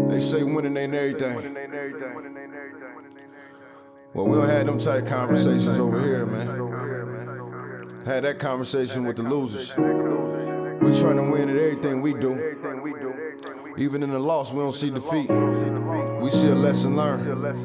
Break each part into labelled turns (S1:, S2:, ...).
S1: They say winning ain't everything. Well, we don't have them type conversations over here, man. Had that conversation with the losers. We trying to win at everything we do. Even in the loss, we don't see defeat. We see a lesson learned.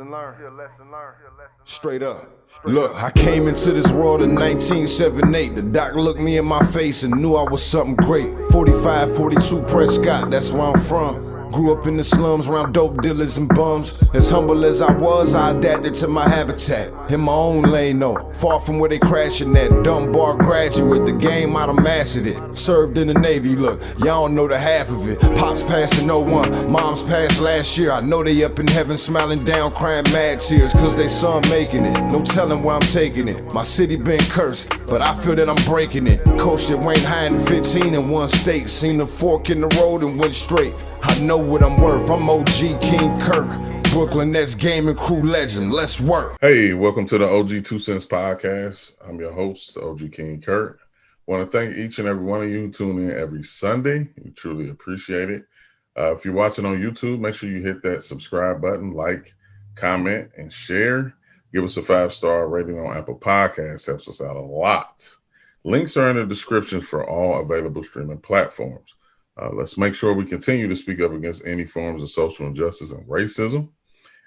S1: Straight up. Look, I came into this world in 1978. The doc looked me in my face and knew I was something great. 45, 42 Prescott, that's where I'm from. Grew up in the slums around dope dealers and bums. As humble as I was, I adapted to my habitat. In my own lane though, far from where they crashing at. Dumb bar graduate, the game I done mastered it. Served in the Navy, look, y'all don't know the half of it. Pops passed in '01, moms passed last year. I know they up in heaven smiling down, crying mad tears, cause they son making it. No telling where I'm taking it. My city been cursed, but I feel that I'm breaking it. Coached at Wayne High in 15 in one state. Seen the fork in the road and went straight. I know what I'm worth, I'm OG King CURT. Brooklyn Nets gaming crew legend, let's work.
S2: Hey, welcome to the OG2CENTS podcast. I'm your host, OG King CURT. Want to thank each and every one of you who tune in every Sunday. We truly appreciate it. If you're watching on YouTube, make sure you hit that subscribe button, like, comment, and share. Give us a 5-star rating on Apple Podcasts, helps us out a lot. Links are in the description for all available streaming platforms. Let's make sure we continue to speak up against any forms of social injustice and racism.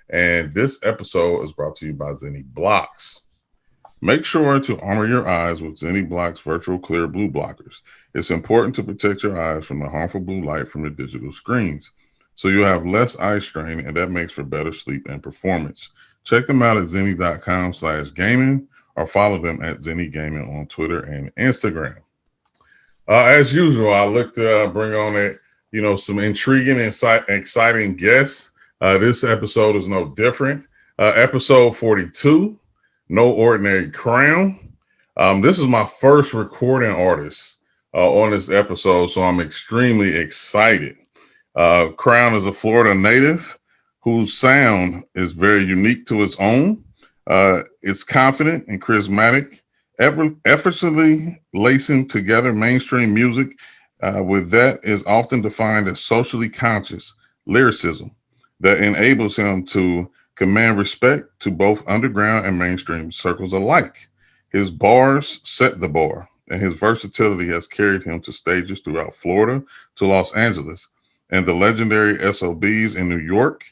S2: And this episode is brought to you by Zenni Blocks. Make sure to armor your eyes with Zenni Blocks virtual clear blue blockers. It's important to protect your eyes from the harmful blue light from your digital screens, so you'll have less eye strain, and that makes for better sleep and performance. Check them out at zenni.com/gaming or follow them at Zenni Gaming on Twitter and Instagram. As usual, I look to bring on some intriguing and exciting guests. This episode is no different. Episode 42, No Ordinary Crown. This is my first recording artist on this episode, so I'm extremely excited. Crown is a Florida native whose sound is very unique to its own. It's confident and charismatic, effortlessly lacing together mainstream music with that is often defined as socially conscious lyricism that enables him to command respect to both underground and mainstream circles alike. His bars set the bar, and his versatility has carried him to stages throughout Florida to Los Angeles and the legendary SOBs in New York.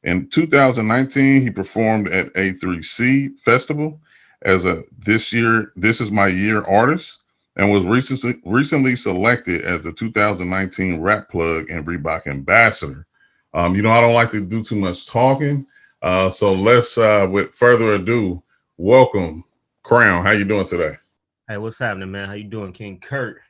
S2: In 2019, he performed at A3C Festival as a This Is My Year artist and was recently selected as the 2019 Rap Plug and Reebok Ambassador. I don't like to do too much talking, so let's, with further ado, welcome Crown. How you doing today?
S3: Hey, what's happening, man? How you doing, King CURT?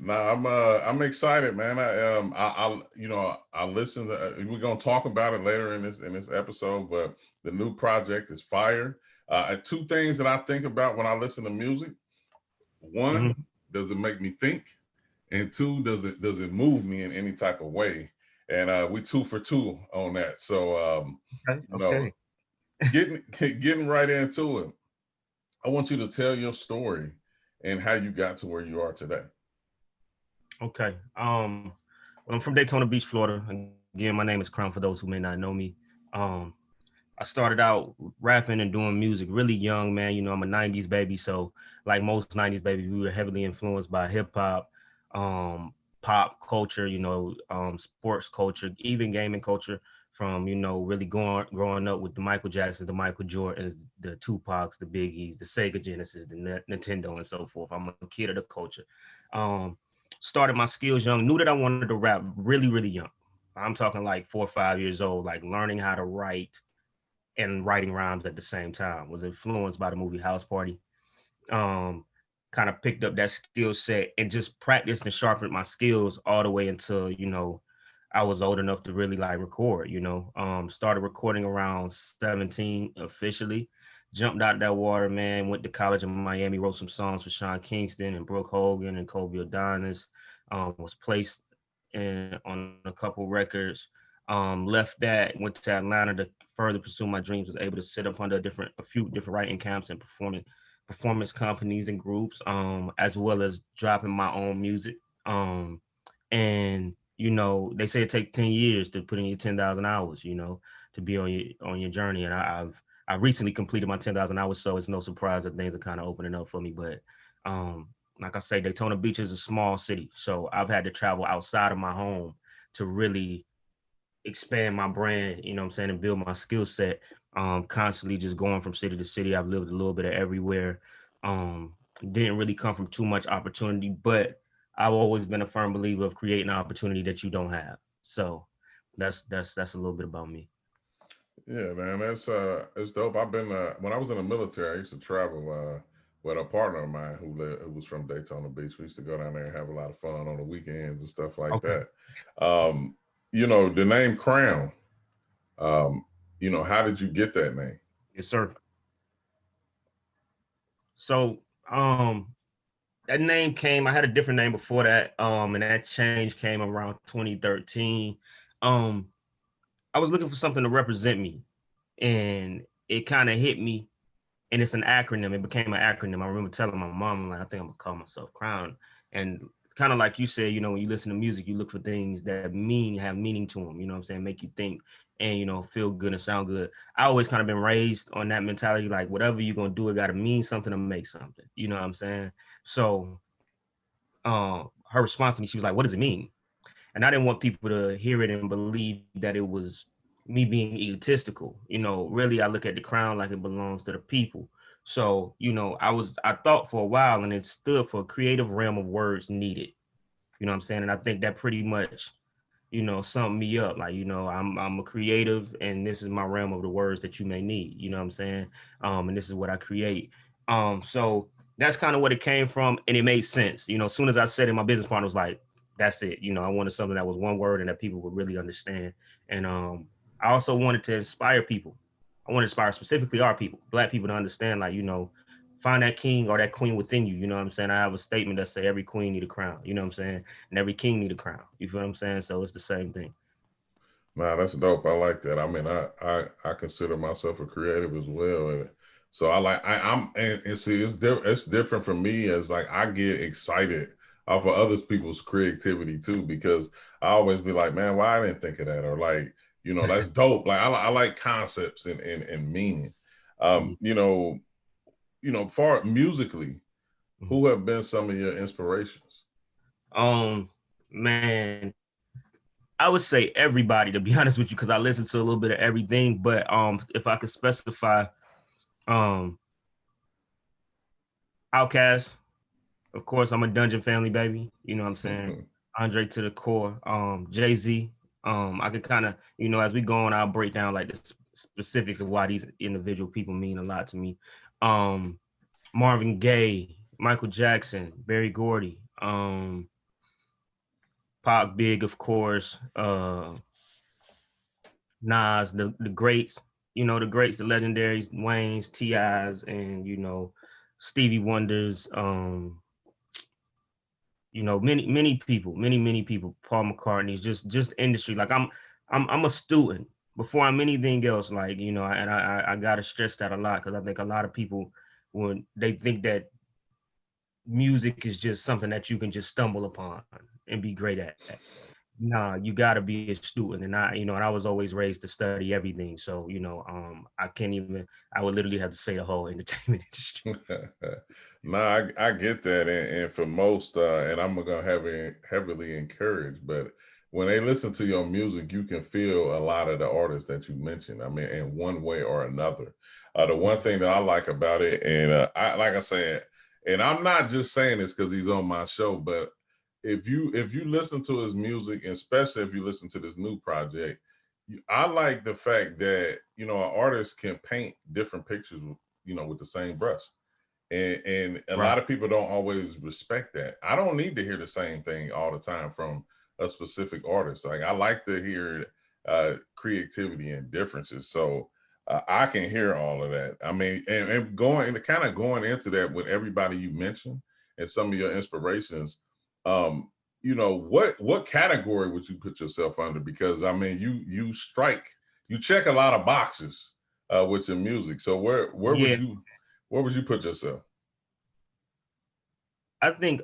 S2: I'm excited, man. I listened. We're gonna talk about it later in this episode, but the new project is fire. Two things that I think about when I listen to music: one, does it make me think, and two, does it move me in any type of way? And we 2 for 2 on that. So
S3: Okay.
S2: getting right into it. I want you to tell your story and how you got to where you are today.
S3: Okay. Well, I'm from Daytona Beach, Florida. Again, my name is Crown for those who may not know me. I started out rapping and doing music really young, man. You know, I'm a 90s baby. So like most 90s babies, we were heavily influenced by hip hop, pop culture, sports culture, even gaming culture, from, really growing up with the Michael Jacksons, the Michael Jordans, the Tupacs, the Biggies, the Sega Genesis, the Nintendo, and so forth. I'm a kid of the culture. Started my skills young, knew that I wanted to rap really, really young. I'm talking like 4 or 5 years old, like learning how to write and writing rhymes at the same time. Was influenced by the movie House Party. Kind of picked up that skill set and just practiced and sharpened my skills all the way until, I was old enough to really like record, started recording around 17 officially. Jumped out that water, man. Went to college in Miami, wrote some songs for Sean Kingston and Brooke Hogan and Kobe Adonis. Was placed on a couple records. Left that, went to Atlanta to further pursue my dreams. Was able to sit up under a few different writing camps and performance companies and groups, as well as dropping my own music. And you know, they say it takes 10 years to put in your 10,000 hours, you know, to be on your journey. And I recently completed my 10,000 hours, so it's no surprise that things are kind of opening up for me. But like I say, Daytona Beach is a small city, so I've had to travel outside of my home to really expand my brand, you know what I'm saying, and build my skill set. Constantly just going from city to city. I've lived a little bit of everywhere. Didn't really come from too much opportunity, but I've always been a firm believer of creating an opportunity that you don't have. So that's a little bit about me.
S2: Yeah, man, that's it's dope. I've been when I was in the military, I used to travel with a partner of mine who was from Daytona Beach. We used to go down there and have a lot of fun on the weekends and stuff like
S3: Okay.
S2: that. You know, the name Crown. You know, how did you get that name?
S3: Yes, sir. So that name came, I had a different name before that. And that change came around 2013. Um, I was looking for something to represent me, and it kind of hit me. And it's an acronym. It became an acronym. I remember telling my mom, like, I think I'm gonna call myself Crown. And kind of like you said, you know, when you listen to music, you look for things that have meaning to them. You know what I'm saying? Make you think and, you know, feel good and sound good. I always kind of been raised on that mentality, like whatever you're gonna do, it gotta mean something to make something. You know what I'm saying? So her response to me, she was like, "What does it mean?" And I didn't want people to hear it and believe that it was me being egotistical. You know, really, I look at the crown like it belongs to the people. So, you know, I thought for a while, and it stood for creative realm of words needed. You know what I'm saying? And I think that pretty much, you know, summed me up. Like, you know, I'm a creative, and this is my realm of the words that you may need. You know what I'm saying? And this is what I create. So that's kind of what it came from, and it made sense. You know, as soon as I said it, my business partner was like, "That's it." You know, I wanted something that was one word and that people would really understand. And I also wanted to inspire people. I want to inspire specifically our people, Black people, to understand, like, you know, find that king or that queen within you. You know what I'm saying? I have a statement that say every queen need a crown. You know what I'm saying? And every king need a crown. You feel what I'm saying? So it's the same thing.
S2: Nah, that's dope. I like that. I mean, I consider myself a creative as well. And so I'm and see it's different for me as like I get excited off of other people's creativity too, because I always be like, man, why I didn't think of that? Or like, you know, that's dope. Like I like concepts and meaning.
S3: Yeah.
S2: Far musically,
S3: Mhm.
S2: who have been some of your inspirations?
S3: Um, man, I would say everybody, to be honest with you, because I listen to a little bit of everything. But if I could specify, um, Outkast, of course, I'm a Dungeon family baby. You know what I'm saying? Andre to the core. Jay-Z. I could kind of, you know, as we go on, I'll break down like the specifics of why these individual people mean a lot to me. Um, Marvin Gaye, Michael Jackson, Berry Gordy, Pac Big, of course, Nas, the greats, you know, the greats, the legendaries, Wayne's, T.I.'s, and, you know, Stevie Wonders, you know, many people, many people, Paul McCartney's, just industry. Like I'm a student before I'm anything else. Like, you know, and I gotta stress that a lot, because I think a lot of people, when they think that music is just something that you can just stumble upon and be great at. Nah, you gotta be a student. And I, you know, and I was always raised to study everything. So, you know, I would literally have to say the whole entertainment industry.
S2: Nah, I get that, and for most, and I'm gonna have it heavily encouraged. But when they listen to your music, you can feel a lot of the artists that you mentioned. I mean, in one way or another. The one thing that I like about it, and I like I said, and I'm not just saying this because he's on my show, but if you listen to his music, and especially if you listen to this new project, I like the fact that you know an artist can paint different pictures, you know, with the same brush. And a
S3: Right.
S2: lot of people don't always respect that. I don't need to hear the same thing all the time from a specific artist. Like I like to hear creativity and differences. So I can hear all of that. I mean, and kind of going into that with everybody you mentioned and some of your inspirations. Um, you know, what category would you put yourself under? Because I mean, you check a lot of boxes with your music. So
S3: Yeah,
S2: where would you put yourself?
S3: I think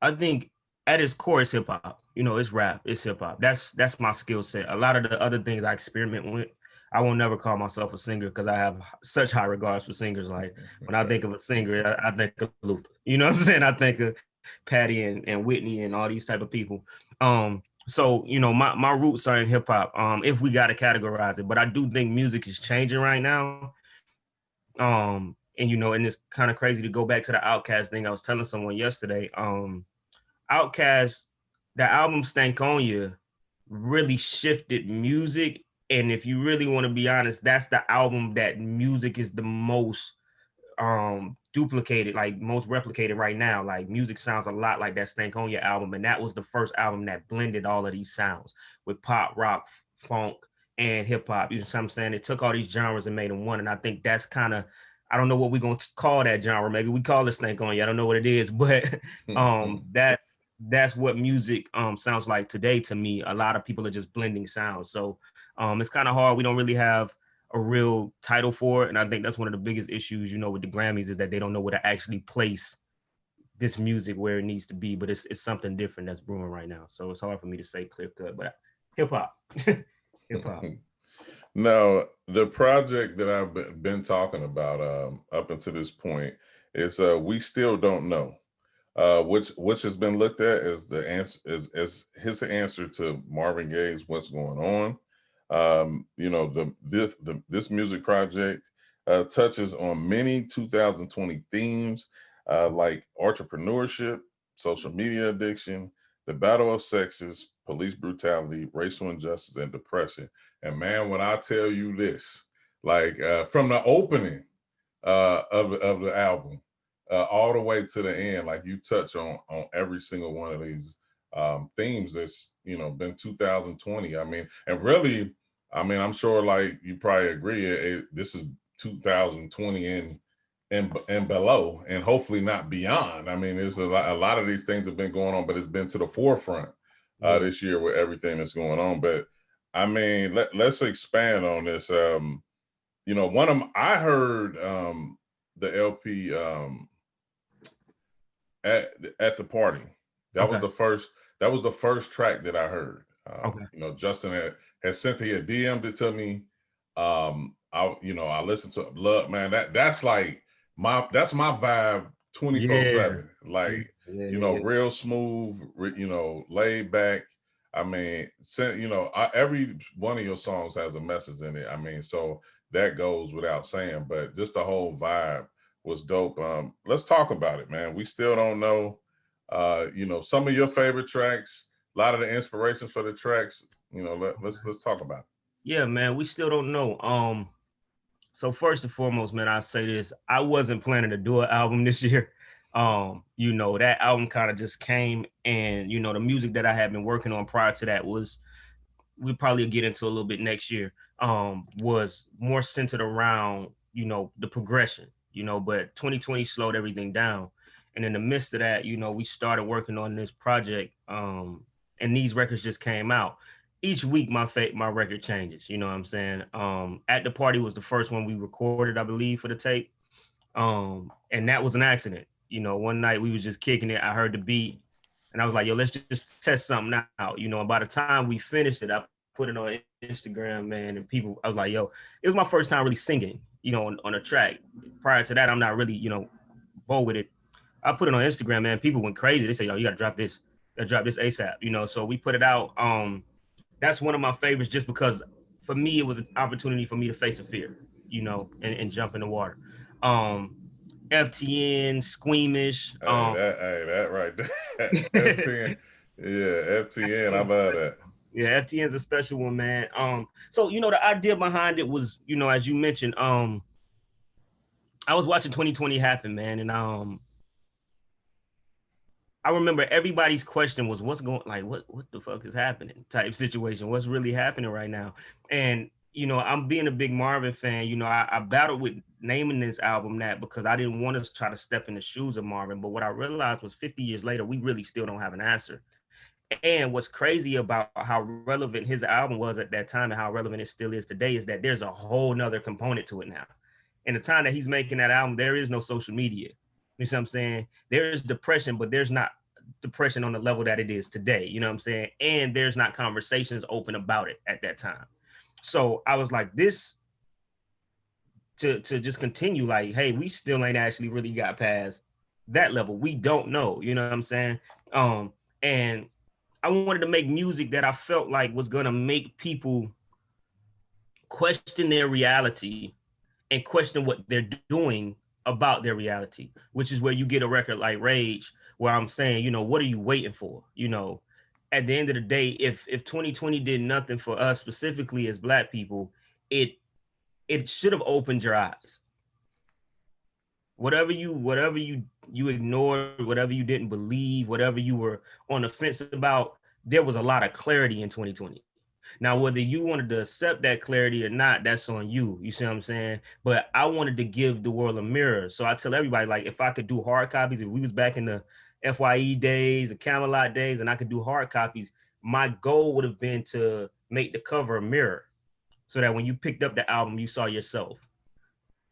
S3: I think at its core, it's hip hop. You know, it's rap, it's hip hop. That's my skill set. A lot of the other things I experiment with, I will never call myself a singer because I have such high regards for singers. Like when I think of a singer, I think of Luther. You know what I'm saying? I think of Patty and Whitney and all these type of people. So you know, my roots are in hip hop. If we gotta categorize it, but I do think music is changing right now. And you know, and it's kind of crazy to go back to the Outkast thing. I was telling someone yesterday. Outkast, the album Stankonia really shifted music. And if you really want to be honest, that's the album that music is the most duplicated, like most replicated right now. Like music sounds a lot like that Stankonia album. And that was the first album that blended all of these sounds with pop, rock, funk, and hip hop. You know what I'm saying? It took all these genres and made them one. And I think that's kind of, I don't know what we're gonna call that genre. Maybe we call it Stankonia. I don't know what it is, but that's what music sounds like today to me. A lot of people are just blending sounds. So it's kind of hard. We don't really have a real title for it. And I think that's one of the biggest issues, you know, with the Grammys is that they don't know where to actually place this music where it needs to be. But it's something different that's brewing right now. So it's hard for me to say clear cut, but hip hop. Hip hop.
S2: Now, the project that I've been talking about up until this point is We Still Don't Know, which has been looked at as the answer as his answer to Marvin Gaye's What's Going On. You know, this music project touches on many 2020 themes like entrepreneurship, social media addiction, the battle of sexes, police brutality, racial injustice, and depression. And man, when I tell you this, like from the opening of the album all the way to the end, like you touch on every single one of these themes that's, you know, been 2020. I mean, and really, I mean, I'm sure like you probably agree, this is 2020 and below, and hopefully not beyond. I mean, there's a lot of these things have been going on, but it's been to the forefront this year with everything that's going on. But I mean, let's expand on this. You know, I heard the LP at the party. That was the first track that I heard. You know, Justin had sent he had DM'd it to me. I listened to Love, man. That's like my vibe 24/7. Like, you know, real smooth, you know, laid back. I mean, every one of your songs has a message in it. I mean, so that goes without saying, but just the whole vibe was dope. Let's talk about it, man. We Still Don't Know. You know, some of your favorite tracks, a lot of the inspiration for the tracks. You know, let's talk about it.
S3: Yeah, man, We Still Don't Know. So first and foremost, man, I say this: I wasn't planning to do an album this year. You know, that album kind of just came, and you know, the music that I had been working on prior to that was, we probably get into a little bit next year, was more centered around, you know, the progression, you know, but 2020 slowed everything down. And in the midst of that, you know, we started working on this project, and these records just came out. Each week, my record changes, you know what I'm saying? At the Party was the first one we recorded, I believe, for the tape. And that was an accident. You know, one night we was just kicking it. I heard the beat and I was like, yo, let's just test something out. You know, and by the time we finished it, I put it on Instagram, man. And people, I was like, yo, it was my first time really singing, you know, on a track. Prior to that, I'm not really, you know, bold with it. I put it on Instagram, man. People went crazy. They say, yo, you got to drop this. You got to drop this ASAP, you know? So we put it out. That's one of my favorites just because for me, it was an opportunity for me to face a fear, you know, and jump in the water. FTN, Squeamish.
S2: That right there. FTN. Yeah, FTN. I love that.
S3: Yeah, FTN is a special one, man. So, you know, the idea behind it was, you know, as you mentioned, I was watching 2020 happen, man. And I remember everybody's question was, what's going, like, what the fuck is happening type situation? What's really happening right now? And, you know, I'm being a big Marvin fan. You know, I battled with naming this album that because I didn't want to try to step in the shoes of Marvin. But what I realized was 50 years later, we really still don't have an answer. And what's crazy about how relevant his album was at that time and how relevant it still is today is that there's a whole nother component to it now. In the time that he's making that album, there is no social media. You see what I'm saying? There is depression, but there's not depression on the level that it is today. You know what I'm saying? And there's not conversations open about it at that time. So I was like, this to just continue, like, hey, we still ain't actually really got past that level. We don't know, you know what I'm saying? And I wanted to make music that I felt like was gonna make people question their reality and question what they're doing about their reality, which is where you get a record like Rage, where I'm saying, you know, what are you waiting for? You know, at the end of the day, if 2020 did nothing for us specifically as Black people, it should have opened your eyes. Whatever you ignored, whatever you didn't believe, whatever you were on the fence about, there was a lot of clarity in 2020. Now, whether you wanted to accept that clarity or not, that's on you. You see what I'm saying? But I wanted to give the world a mirror. So I tell everybody, like, if I could do hard copies, if we was back in the FYE days, the Camelot days, and I could do hard copies, my goal would have been to make the cover a mirror so that when you picked up the album, you saw yourself.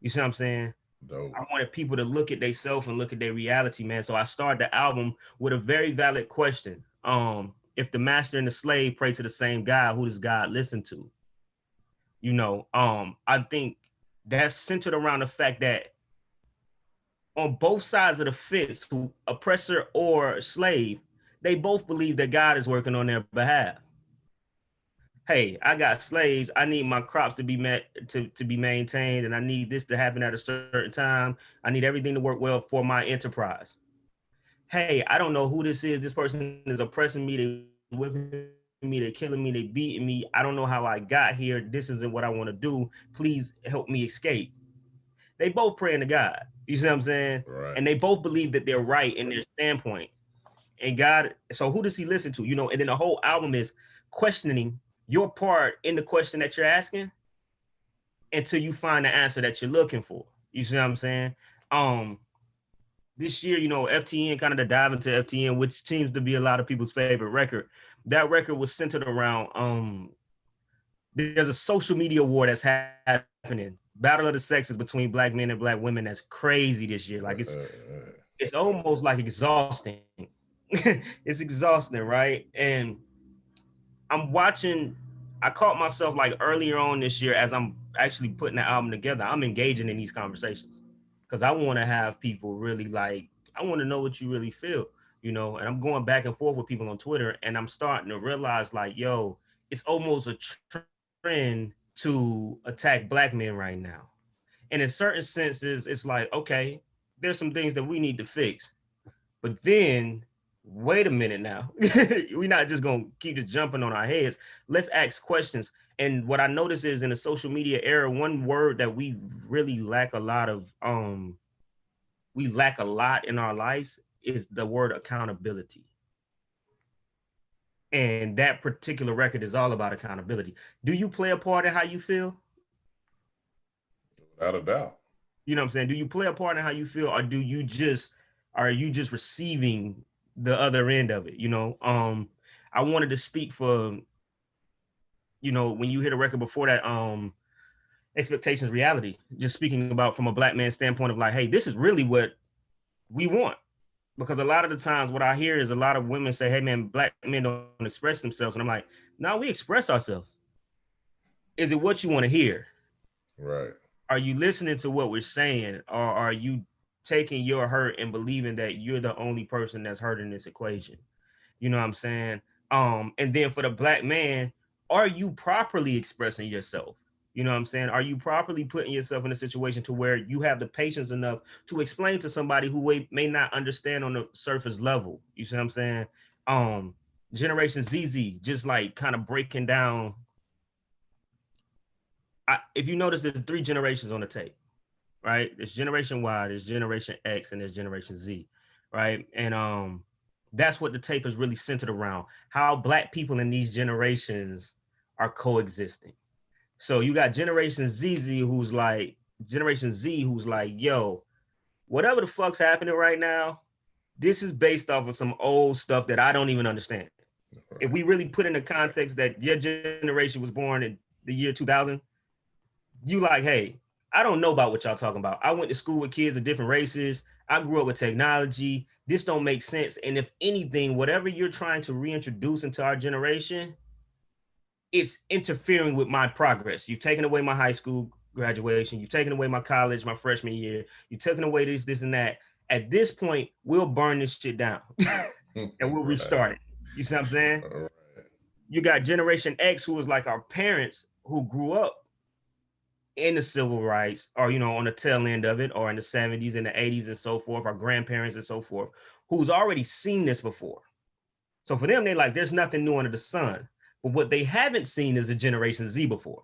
S3: You see what I'm saying?
S2: Dope.
S3: I wanted people to look at themselves and look at their reality, man. So I started the album with a very valid question. If the master and the slave pray to the same God, who does God listen to? You know, I think that's centered around the fact that on both sides of the fence, who oppressor or slave, they both believe that God is working on their behalf. Hey, I got slaves. I need my crops to be to be maintained, and I need this to happen at a certain time. I need everything to work well for my enterprise. Hey, I don't know who this is. This person is oppressing me. They whipping me. They're killing me. They beating me. I don't know how I got here. This isn't what I want to do. Please help me escape. They both praying to God. You see what I'm saying?
S2: Right.
S3: And they both believe that they're right in their standpoint. And God, so who does he listen to? You know, and then the whole album is questioning your part in the question that you're asking until you find the answer that you're looking for. You see what I'm saying? This year, you know, FTN, kind of to dive into FTN, which seems to be a lot of people's favorite record. That record was centered around there's a social media war that's happening. Battle of the sexes between Black men and Black women. That's crazy this year. Like it's almost like exhausting. It's exhausting, right? And I'm watching, I caught myself like earlier on this year as I'm actually putting the album together, I'm engaging in these conversations because I want to have people really like, I want to know what you really feel, you know, and I'm going back and forth with people on Twitter and I'm starting to realize like, yo, it's almost a trend to attack Black men right now. And in certain senses, it's like, okay, there's some things that we need to fix. But then wait a minute now. We're not just gonna keep just jumping on our heads. Let's ask questions. And what I notice is in the social media era, one word that we really lack a lot of, we lack a lot in our lives is the word accountability. And that particular record is all about accountability. Do you play a part in how you feel?
S2: Without a doubt.
S3: You know what I'm saying? Do you play a part in how you feel, or are you just receiving the other end of it? You know, I wanted to speak for, you know, when you hear the record before that, expectations reality, just speaking about from a Black man's standpoint of like, hey, this is really what we want. Because a lot of the times what I hear is a lot of women say, hey man, Black men don't express themselves. And I'm like, no, we express ourselves. Is it what you want to hear?
S2: Right.
S3: Are you listening to what we're saying, or are you taking your hurt and believing that you're the only person that's hurt in this equation? You know what I'm saying? And then for the Black man, are you properly expressing yourself? You know what I'm saying? Are you properly putting yourself in a situation to where you have the patience enough to explain to somebody who may not understand on the surface level? You see what I'm saying? Generation ZZ, just like kind of breaking down. If you notice, there's 3 generations on the tape, right? There's Generation Y, there's Generation X, and there's Generation Z, right? And that's what the tape is really centered around, how Black people in these generations are coexisting. So you got Generation Z who's like, yo, whatever the fuck's happening right now, this is based off of some old stuff that I don't even understand. Right. If we really put in the context that your generation was born in the year 2000, you like, hey, I don't know about what y'all talking about. I went to school with kids of different races. I grew up with technology. this don't make sense. And if anything, whatever you're trying to reintroduce into our generation, it's interfering with my progress. You've taken away my high school graduation. You've taken away my college, my freshman year. You've taken away this, and that. At this point, we'll burn this shit down and we'll restart it. You see what I'm saying?
S2: Right.
S3: You got Generation X, who was like our parents, who grew up in the civil rights, or, you know, on the tail end of it, or in the 70s and the 80s and so forth, our grandparents and so forth, who's already seen this before. So for them, they're like, there's nothing new under the sun. But what they haven't seen is a Generation Z before.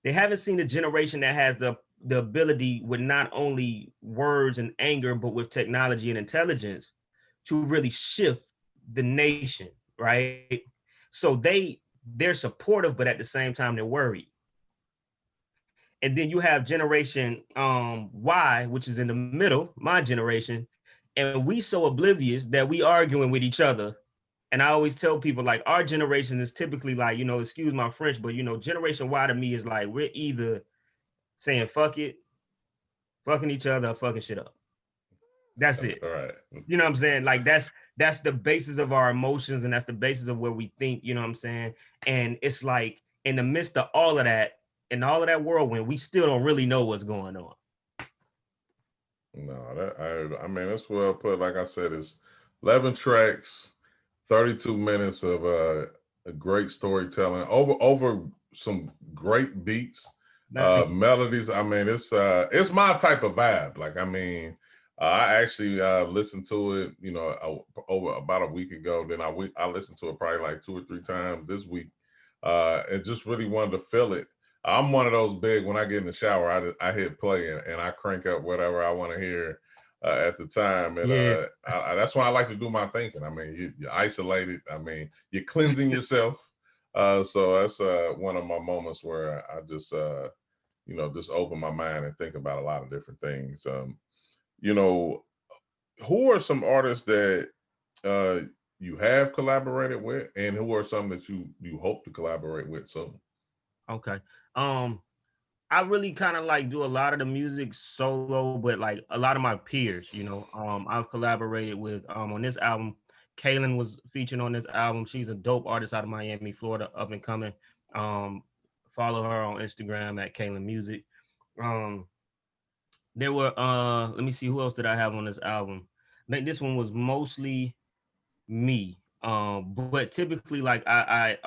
S3: They haven't seen a generation that has the ability, with not only words and anger, but with technology and intelligence, to really shift the nation, right? So they're supportive, but at the same time, they're worried. And then you have Generation Y, which is in the middle, my generation, and we so oblivious that we arguing with each other. And I always tell people, like, our generation is typically like, you know, excuse my French, but, you know, Generation Y to me is like, we're either saying fuck it, fucking each other, or fucking shit up. That's it.
S2: All right.
S3: You know what I'm saying? Like, that's the basis of our emotions, and that's the basis of where we think, you know what I'm saying? And it's like, in the midst of all of that, and all of that whirlwind, we still don't really know what's going on.
S2: No, I mean, that's well put. Like I said, it's 11 tracks, 32 minutes of a great storytelling over some great beats, melodies. I mean, it's my type of vibe. Like, I mean, I actually listened to it, you know, over about a week ago. Then I listened to it probably like 2 or 3 times this week, and just really wanted to feel it. I'm one of those big, when I get in the shower, I hit play and I crank up whatever I want to hear at the time. And
S3: Yeah.
S2: that's why I like to do my thinking. I mean, you're isolated. I mean, you're cleansing yourself. So that's one of my moments where I just, you know, just open my mind and think about a lot of different things. You know, who are some artists that you have collaborated with, and who are some that you hope to collaborate with soon?
S3: Okay. I really kind of like do a lot of the music solo, but like a lot of my peers, you know, I've collaborated with on this album. Kaylin was featured on this album. She's a dope artist out of Miami, Florida, up and coming. Follow her on Instagram at Kaylin Music. There were let me see, who else did I have on this album? I think this one was mostly me. But typically, like I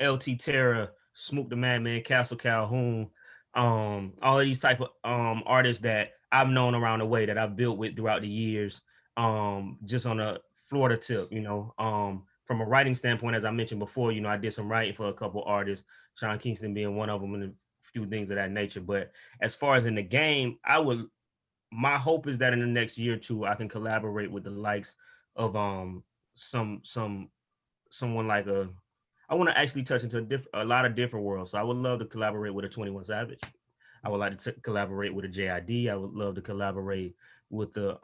S3: LT Terra, Smook the Madman, Castle Calhoun, all of these type of artists that I've known around the way, that I've built with throughout the years. Just on a Florida tip, you know. From a writing standpoint, as I mentioned before, you know, I did some writing for a couple artists, Sean Kingston being one of them, and a few things of that nature. But as far as in the game, my hope is that in the next year or two, I can collaborate with the likes of someone like I want to actually touch into a lot of different worlds. So I would love to collaborate with a 21 Savage. I would like to collaborate with a JID. I would love to collaborate with the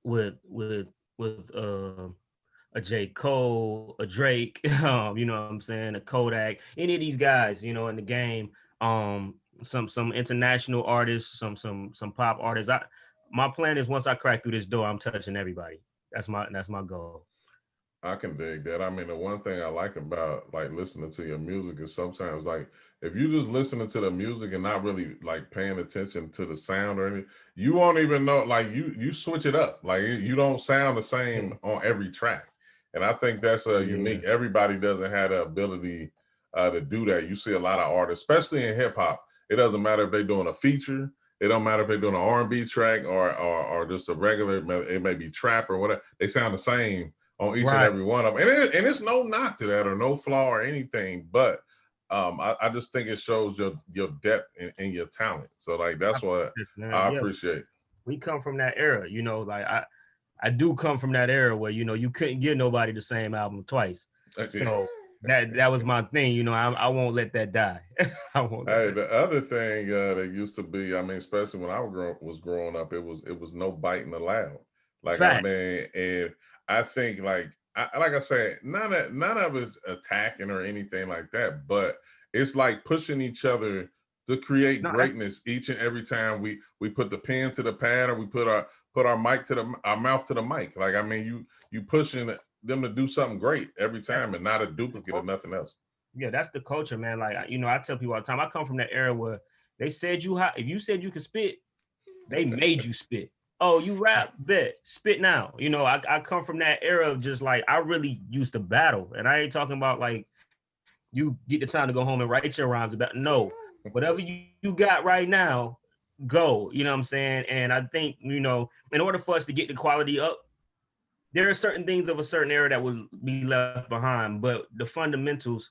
S3: with a J. Cole, a Drake, you know what I'm saying, a Kodak, any of these guys, you know, in the game. Some international artists, some pop artists. My plan is, once I crack through this door, I'm touching everybody. That's my goal.
S2: I can dig that. I mean, the one thing I like about like listening to your music is sometimes, like, if you just listening to the music and not really like paying attention to the sound or anything, you won't even know. Like, you switch it up. Like, you don't sound the same on every track. And I think that's unique. Everybody doesn't have the ability to do that. You see a lot of artists, especially in hip hop. It doesn't matter if they're doing a feature. It don't matter if they're doing an R&B track or just a regular. It may be trap or whatever. They sound the same on each and every one of them. And it's no knock to that or no flaw or anything, but I just think it shows your depth and your talent. So, like, that's what I appreciate.
S3: We come from that era, you know, like I do come from that era where, you know, you couldn't give nobody the same album twice. So that was my thing, you know. I won't let that die.
S2: The other thing that used to be, I mean, especially when I was growing up, it was no biting allowed. Like,
S3: fact.
S2: I mean, and I think, like I said, none of it's attacking or anything like that, but it's like pushing each other to create
S3: No,
S2: greatness each and every time we put the pen to the pad, or we put our mic to our mouth to the mic. Like, I mean, you pushing them to do something great every time, and not a duplicate of nothing else.
S3: Yeah, that's the culture, man. Like, I tell people all the time, I come from that era where they said if you said you could spit, they made you spit. Oh, you rap, bet, spit now. I come from that era of just like, I really used to battle. And I ain't talking about like you get the time to go home and write your rhymes about. No, whatever you got right now, go. You know what I'm saying? And I think, in order for us to get the quality up, there are certain things of a certain era that will be left behind, but the fundamentals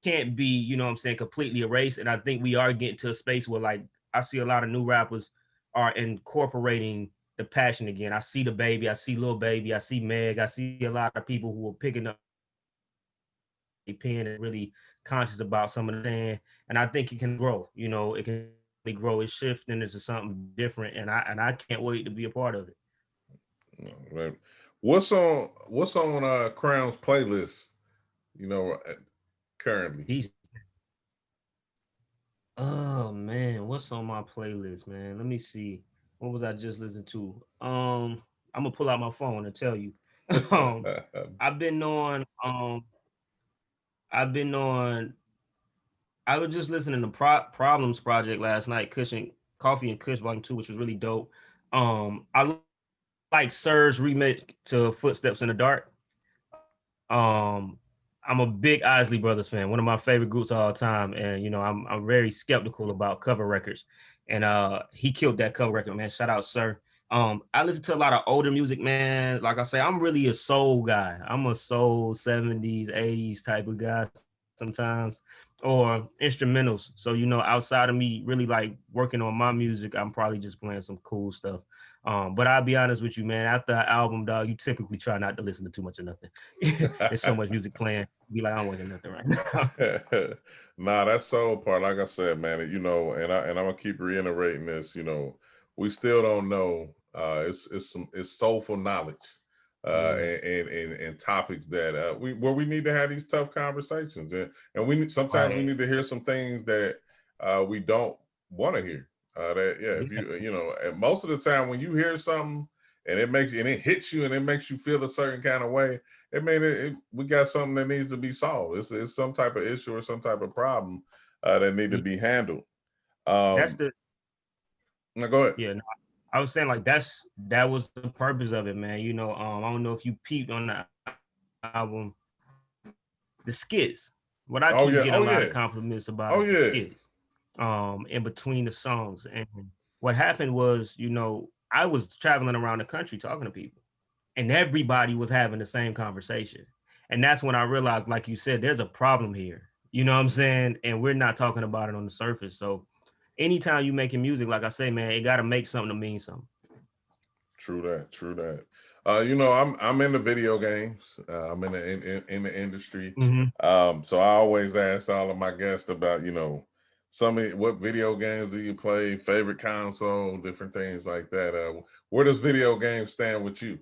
S3: can't be, completely erased. And I think we are getting to a space where, like, I see a lot of new rappers are incorporating the passion again. I see the Baby, I see Lil Baby, I see Meg, I see a lot of people who are picking up a pen and really conscious about some of the thing. And I think it can grow. It can really grow. It's shifting into something different, and I can't wait to be a part of it.
S2: Right. What's on Crown's playlist? Currently.
S3: Oh man, what's on my playlist, man? Let me see. What was I just listening to? I'm gonna pull out my phone and tell you. um, I've been on. I've been on. I was just listening to Problems Project last night, Cushion Coffee and Kush Volume 2, which was really dope. I like Sir's remix to Footsteps in the Dark. I'm a big Isley Brothers fan, one of my favorite groups of all time, and I'm very skeptical about cover records, and he killed that cover record, man. Shout out, Sir. I listen to a lot of older music, man. Like I say, I'm really a soul guy. I'm a soul 70s, 80s type of guy sometimes, or instrumentals. So outside of me really like working on my music, I'm probably just playing some cool stuff. But I'll be honest with you, man. After an album, dog, you typically try not to listen to too much of nothing. There's so much music playing. You be like, I don't want to hear nothing right now.
S2: Nah, that soul part, like I said, man, and I'm gonna keep reiterating this. We still don't know. It's soulful knowledge, and topics that we need to have these tough conversations, and we sometimes we need to hear some things that we don't want to hear. If and most of the time when you hear something and it hits you and it makes you feel a certain kind of way, we got something that needs to be solved. It's some type of issue or some type of problem that need to be handled.
S3: Now
S2: go ahead.
S3: Yeah, no, I was saying like that was the purpose of it, man. I don't know if you peeped on the album, the skits. What I keep getting a lot of compliments about is the skits. In between the songs. And what happened was, I was traveling around the country talking to people, and everybody was having the same conversation. And that's when I realized, like you said, there's a problem here. You know what I'm saying? And we're not talking about it on the surface. So anytime you making music, like I say, man, it got to make something to mean something.
S2: True that. I'm into video games. I'm in the industry.
S3: Mm-hmm.
S2: So I always ask all of my guests about, what video games do you play, favorite console, different things like that. Where does video games stand with you?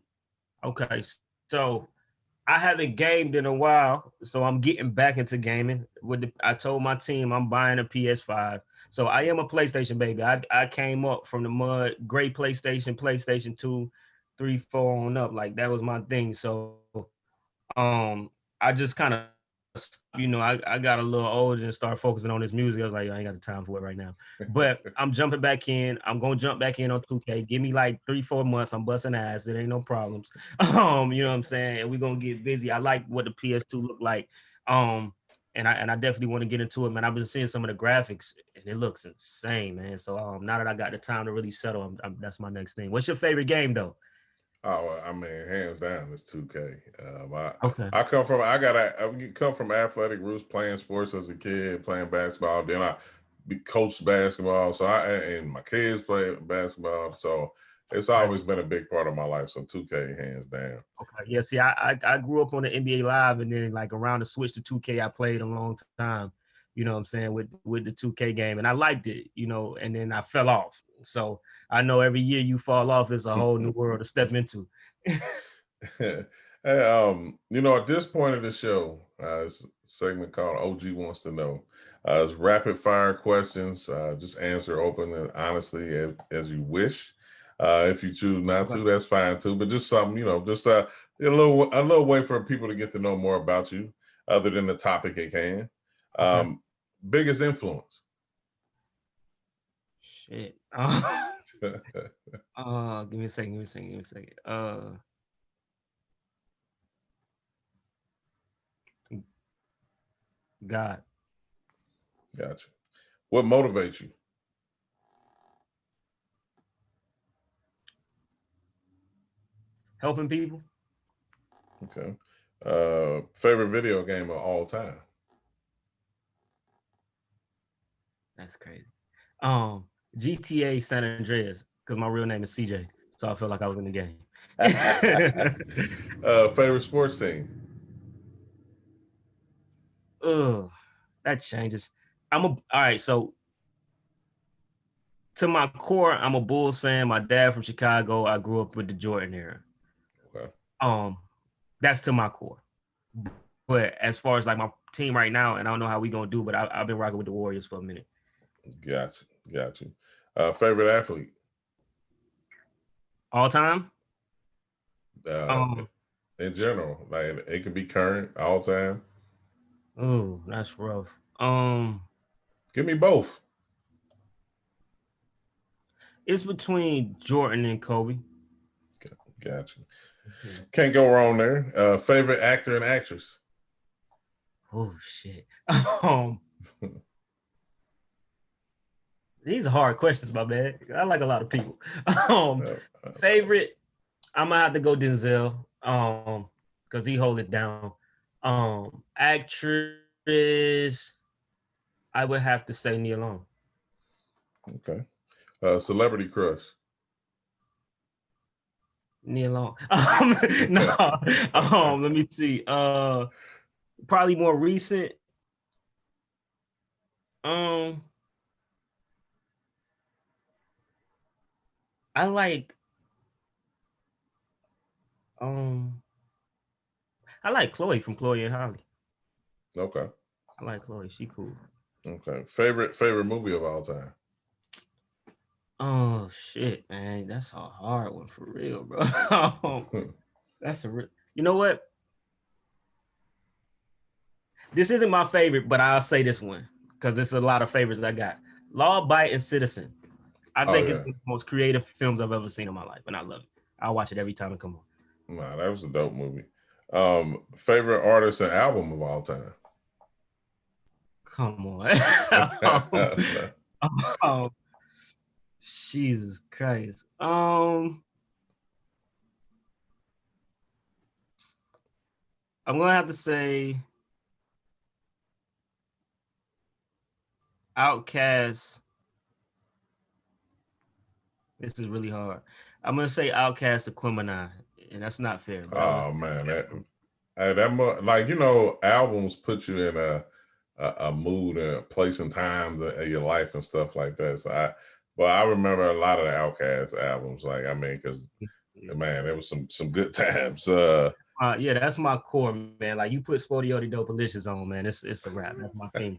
S3: Okay, so I haven't gamed in a while, so I'm getting back into gaming. I told my team I'm buying a PS5. So I am a PlayStation baby. I came up from the mud, great PlayStation 2, 3, 4 on up. Like that was my thing. So I just kind of, I got a little older and started focusing on this music. I was like, I ain't got the time for it right now. But I'm jumping back in. I'm gonna jump back in on 2K. Give me like 3-4 months. I'm busting ass. It ain't no problems. You know what I'm saying? And we're gonna get busy. I like what the PS2 look like. And I definitely want to get into it, man. I've been seeing some of the graphics and it looks insane, man. So now that I got the time to really settle, that's my next thing. What's your favorite game though?
S2: Oh, I mean, hands down, it's 2K.
S3: Okay.
S2: I come from athletic roots, playing sports as a kid, playing basketball. Then I coached basketball, so and my kids play basketball. So it's always been a big part of my life. So 2K, hands down.
S3: Okay. Yeah. See, I grew up on the NBA Live, and then like around the switch to 2K, I played a long time. You know what I'm saying, with the 2K game, and I liked it. And then I fell off. So I know every year you fall off, it's a whole new world to step into.
S2: Hey, at this point of the show, it's a segment called OG Wants to Know. It's rapid fire questions. Just answer open and honestly as you wish. If you choose not to, that's fine too. But just something, just a little way for people to get to know more about you, other than the topic at hand.
S3: Okay.
S2: Biggest influence.
S3: Shit. Give me a second. God.
S2: Gotcha. What motivates you?
S3: Helping people.
S2: Okay. Favorite video game of all time?
S3: That's crazy. GTA San Andreas, because my real name is CJ, so I feel like I was in the game.
S2: Favorite sports team?
S3: Ugh, that changes. All right. So to my core, I'm a Bulls fan. My dad from Chicago. I grew up with the Jordan era.
S2: Okay.
S3: That's to my core. But as far as like my team right now, and I don't know how we gonna do, but I've been rocking with the Warriors for a minute.
S2: Gotcha. Favorite athlete?
S3: All time.
S2: Uh, in general, like it could be current, all time.
S3: Oh, that's rough.
S2: Give me both.
S3: It's between Jordan and Kobe.
S2: Gotcha. Can't go wrong there. Favorite actor and actress?
S3: Oh shit. These are hard questions, my man. I like a lot of people. Favorite, I'm gonna have to go Denzel. Because he hold it down. Actress, I would have to say Nia Long.
S2: Okay. Celebrity crush?
S3: Nia Long. No. Let me see. Probably more recent. I like Chloe from Chloe and Holly.
S2: Okay.
S3: I like Chloe. She cool.
S2: Okay. Favorite movie of all time?
S3: Oh shit, man, that's a hard one for real, bro. That's you know what? This isn't my favorite, but I'll say this one because it's a lot of favorites I got. Law Abiding Citizen. I think it's the most creative films I've ever seen in my life, and I love it. I'll watch it every time it comes on.
S2: Nah, that was a dope movie. Favorite artist and album of all time?
S3: Come on. Jesus Christ. I'm gonna have to say Outkast. This is really hard. I'm gonna say Outkast Aquemini, and that's not fair. But
S2: Oh man, albums put you in a mood and a place and time in your life and stuff like that. So I remember a lot of the Outkast albums. Like because man, there was some good times.
S3: Yeah, that's my core, man. Like you put Spodio Dopalicious on, man. It's a wrap. That's my theme.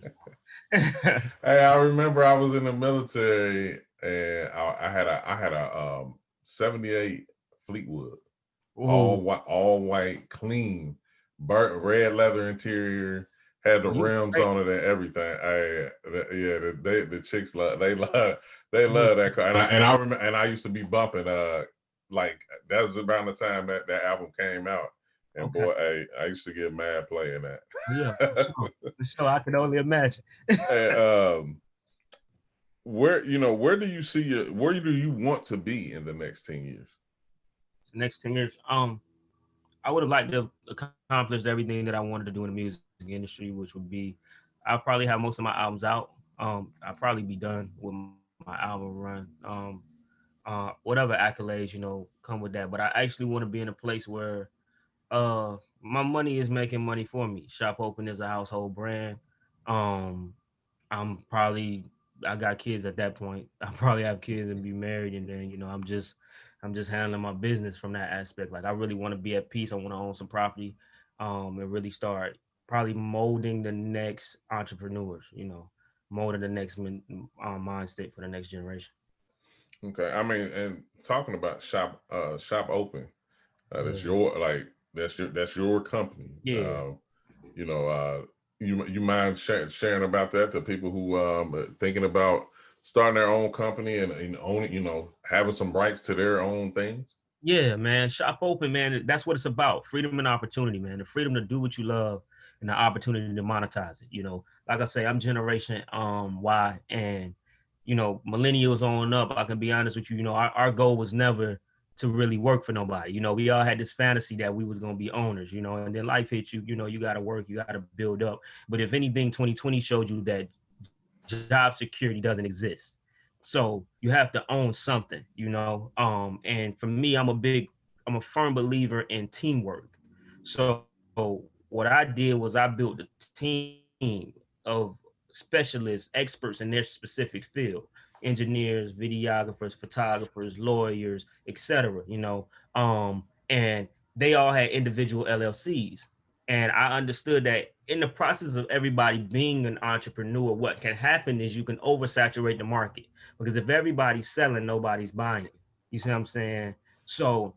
S2: Hey, I remember I was in the military and I had a 78 Fleetwood. Ooh. All white, clean, burnt red leather interior, had the rims on it and everything. The chicks love that car. And I remember, and I used to be bumping like that was around the time that album came out. And boy, I used to get mad playing that.
S3: Yeah, for sure. I can only imagine.
S2: Where do you see where do you want to be in the next 10 years?
S3: Next 10 years, I would have liked to accomplish everything that I wanted to do in the music industry, which would be, I'll probably have most of my albums out. I'll probably be done with my album run. Whatever accolades, come with that. But I actually want to be in a place where my money is making money for me. Shop Open is a household brand. I got kids at that point. I'll probably have kids and be married, and then I'm just handling my business from that aspect. Like I really want to be at peace. I want to own some property, and really start probably molding the next entrepreneurs, molding the next mindset for the next generation.
S2: Okay. I mean, and talking about shop open, that's
S3: Yeah.
S2: your that's your company.
S3: Yeah.
S2: You know, you mind sharing about that to people who are thinking about starting their own company and owning, having some rights to their own things?
S3: Yeah, man. Shop open, man. That's what it's about. Freedom and opportunity, man. The freedom to do what you love and the opportunity to monetize it. Like I say, I'm generation Y, and millennials on up. I can be honest with you. Our goal was never to really work for nobody. We all had this fantasy that we was gonna be owners, and then life hits you, you gotta work, you gotta build up. But if anything, 2020 showed you that job security doesn't exist. So you have to own something, and for me, I'm a firm believer in teamwork. So what I did was I built a team of specialists, experts in their specific field, engineers, videographers, photographers, lawyers, etc. And they all had individual LLCs. And I understood that in the process of everybody being an entrepreneur, what can happen is you can oversaturate the market, because if everybody's selling, nobody's buying. You see what I'm saying? So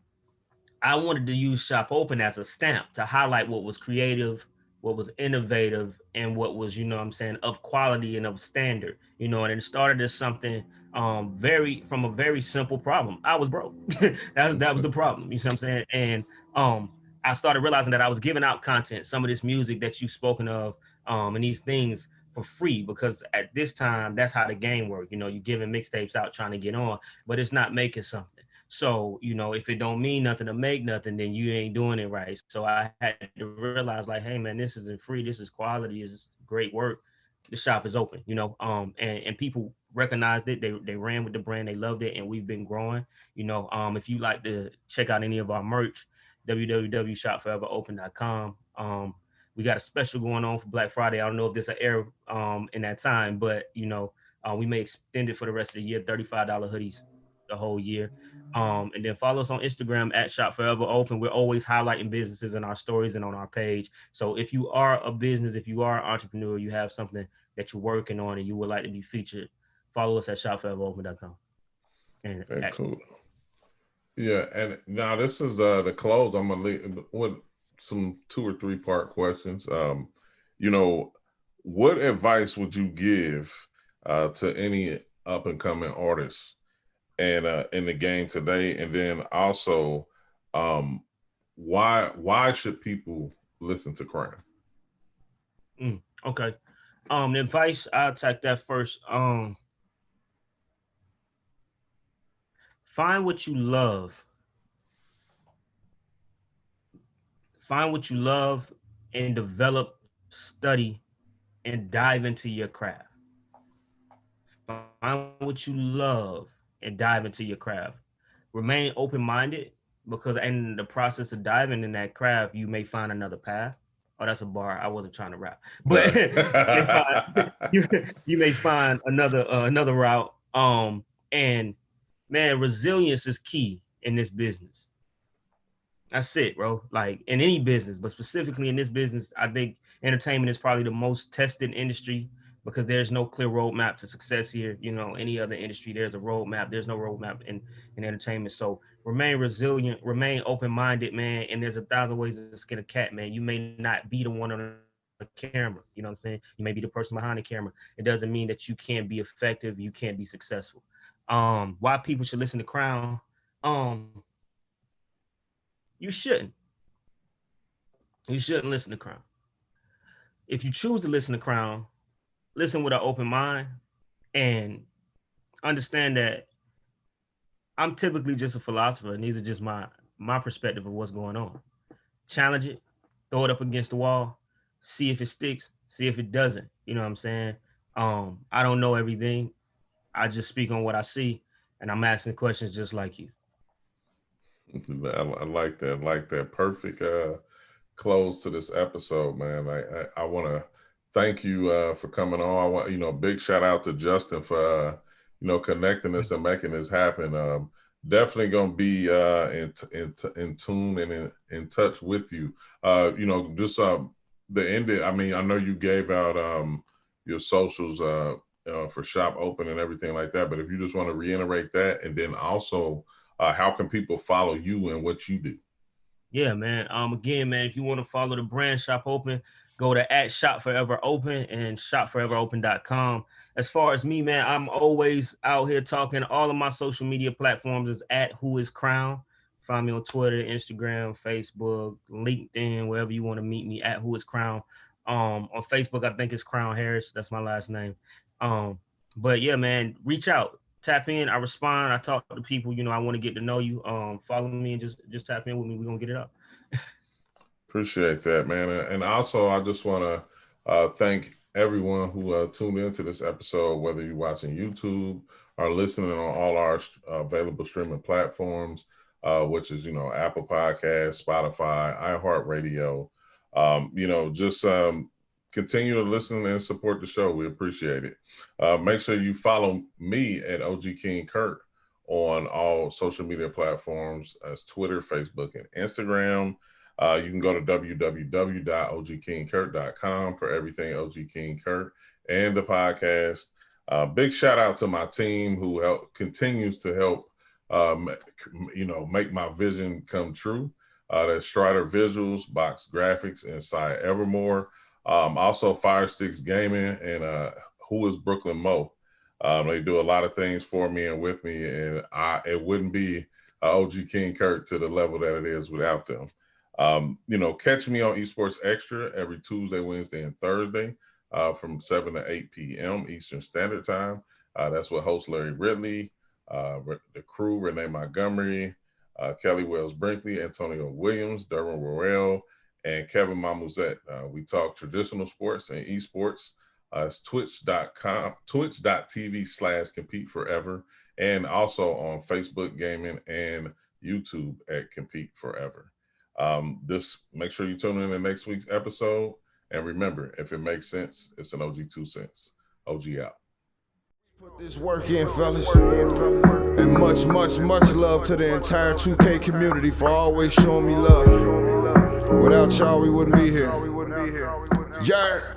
S3: I wanted to use Shop Open as a stamp to highlight what was creative, what was innovative, and what was, of quality and of standard, and it started as something from a very simple problem. I was broke. that was the problem. You see what I'm saying? And I started realizing that I was giving out content, some of this music that you've spoken of, and these things for free, because at this time, that's how the game worked. You're giving mixtapes out trying to get on, but it's not making something. So, if it don't mean nothing to make nothing, then you ain't doing it right. So I had to realize, like, hey man, this isn't free. This is quality. This is great work. The shop is open, and people recognized it. They ran with the brand. They loved it. And we've been growing, if you like to check out any of our merch, www.shopforeveropen.com. We got a special going on for Black Friday. I don't know if this will air in that time, but we may extend it for the rest of the year, $35 hoodies the whole year. And then follow us on Instagram at Shop Forever Open. We're always highlighting businesses in our stories and on our page. So if you are a business, if you are an entrepreneur, you have something that you're working on and you would like to be featured, follow us at shopforeveropen.com. And
S2: Okay, cool. Yeah, and now this is the close. I'm gonna leave with some 2 or 3 part questions. What advice would you give to any up and coming artists and in the game today? And then also, why should people listen to Crown?
S3: Okay. The advice, I'll take that first. Find what you love. Find what you love and develop, study, and dive into your craft. Find what you love and dive into your craft. Remain open-minded, because in the process of diving in that craft, you may find another path. Oh, that's a bar. I wasn't trying to rap, but you may find another route. And man, resilience is key in this business. That's it, bro. Like in any business, but specifically in this business, I think entertainment is probably the most tested industry, because there's no clear roadmap to success here. Any other industry, there's a roadmap. There's no roadmap in entertainment. So remain resilient, remain open-minded, man. And there's 1,000 ways to skin a cat, man. You may not be the one on the camera. You know what I'm saying? You may be the person behind the camera. It doesn't mean that you can't be effective. You can't be successful. Why people should listen to Crown? You shouldn't. You shouldn't listen to Crown. If you choose to listen to Crown, listen with an open mind and understand that I'm typically just a philosopher, and these are just my perspective of what's going on. Challenge it, throw it up against the wall, see if it sticks, see if it doesn't. You know what I'm saying? I don't know everything. I just speak on what I see, and I'm asking questions just like you.
S2: I like that. Like that. Perfect close to this episode, man. I want to thank you for coming on. I want, big shout out to Justin for connecting us and making this happen. Definitely gonna be in tune and in touch with you. Just the ending, I mean, I know you gave out your socials for shop open and everything like that, but if you just want to reiterate that, and then also how can people follow you and what you do?
S3: Yeah, man. Again, man, if you want to follow the brand Shop Open, go to @ShopForeverOpen and shopforeveropen.com. As far as me, man, I'm always out here talking. All of my social media platforms is @WhoIsCrown. Find me on Twitter, Instagram, Facebook, LinkedIn, wherever you want to meet me @WhoIsCrown. On Facebook, I think it's Crown Harris. That's my last name. But yeah, man, reach out. Tap in, I respond, I talk to people, you know, I want to get to know you. Follow me and just tap in with me. We're gonna get it up.
S2: Appreciate that, man. And also I just want to thank everyone who tuned into this episode, whether you're watching YouTube or listening on all our available streaming platforms, which is, you know, Apple Podcasts, Spotify, iHeartRadio. Just continue to listen and support the show. We appreciate it. Make sure you follow me at OG King CURT on all social media platforms as Twitter, Facebook, and Instagram. You can go to www.ogkingcurt.com for everything OG King CURT and the podcast. Big shout out to my team who continues to help, make my vision come true. That's Strider Visuals, Box Graphics, and Cy Evermore. Also Fire Sticks Gaming and Who is Brooklyn Mo. They do a lot of things for me and with me, and it wouldn't be OG King CURT to the level that it is without them. Catch me on EsportsXTRA every Tuesday, Wednesday, and Thursday from 7 to 8 p.m. Eastern Standard Time. That's with host Larry Ridley, the crew, Renee Montgomery, Kelly Wells Brinkley, Antonio Williams, Derwin Royale, and Kevin Mamuzet. We talk traditional sports and esports. It's twitch.tv/Compete Forever, and also on Facebook Gaming and YouTube at Compete Forever. Make sure you tune in to next week's episode. And remember, if it makes sense, it's an OG2CENTS. OG out.
S1: Put this work in, fellas. And much, much, much love to the entire 2K community for always showing me love. Without y'all, we wouldn't be here. Yeah.